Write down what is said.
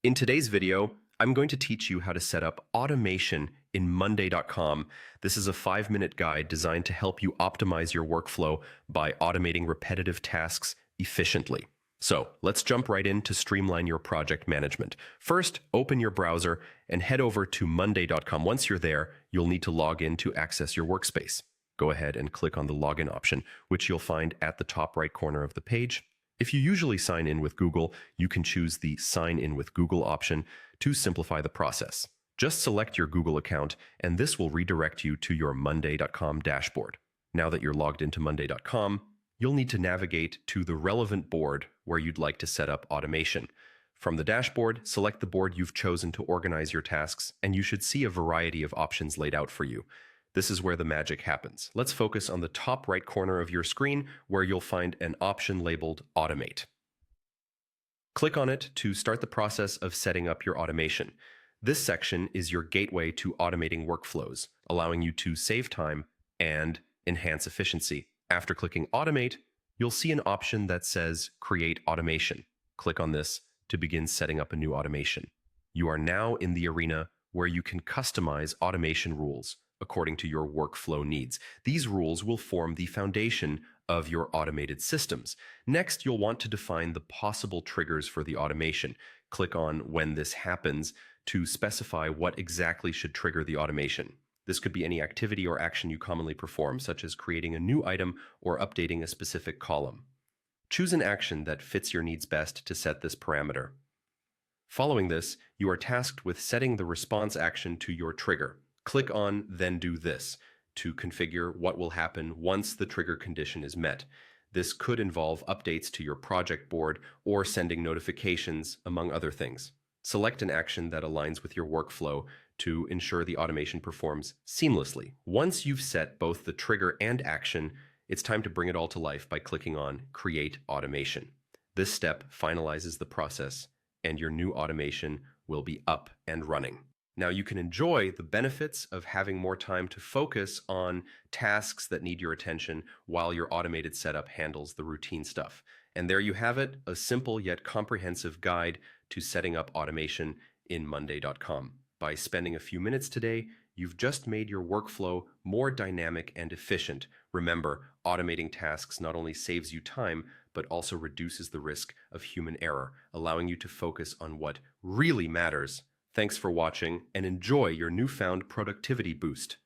In today's video, I'm going to teach you how to set up automation in Monday.com. This is a 5-minute guide designed to help you optimize your workflow by automating repetitive tasks efficiently. So let's jump right in to streamline your project management. First, open your browser and head over to Monday.com. Once you're there, you'll need to log in to access your workspace. Go ahead and click on the login option, which you'll find at the top right corner of the page. If you usually sign in with Google, you can choose the Sign in with Google option to simplify the process. Just select your Google account, and this will redirect you to your Monday.com dashboard. Now that you're logged into Monday.com, you'll need to navigate to the relevant board where you'd like to set up automation. From the dashboard, select the board you've chosen to organize your tasks, and you should see a variety of options laid out for you. This is where the magic happens. Let's focus on the top right corner of your screen where you'll find an option labeled Automate. Click on it to start the process of setting up your automation. This section is your gateway to automating workflows, allowing you to save time and enhance efficiency. After clicking Automate, you'll see an option that says Create Automation. Click on this to begin setting up a new automation. You are now in the arena where you can customize automation rules according to your workflow needs. These rules will form the foundation of your automated systems. Next, you'll want to define the possible triggers for the automation. Click on When this happens to specify what exactly should trigger the automation. This could be any activity or action you commonly perform, such as creating a new item or updating a specific column. Choose an action that fits your needs best to set this parameter. Following this, you are tasked with setting the response action to your trigger. Click on Then Do This to configure what will happen once the trigger condition is met. This could involve updates to your project board or sending notifications, among other things. Select an action that aligns with your workflow to ensure the automation performs seamlessly. Once you've set both the trigger and action, it's time to bring it all to life by clicking on Create Automation. This step finalizes the process, and your new automation will be up and running. Now you can enjoy the benefits of having more time to focus on tasks that need your attention while your automated setup handles the routine stuff. And there you have it, a simple yet comprehensive guide to setting up automation in Monday.com. By spending a few minutes today, you've just made your workflow more dynamic and efficient. Remember, automating tasks not only saves you time, but also reduces the risk of human error, allowing you to focus on what really matters. Thanks for watching and enjoy your newfound productivity boost.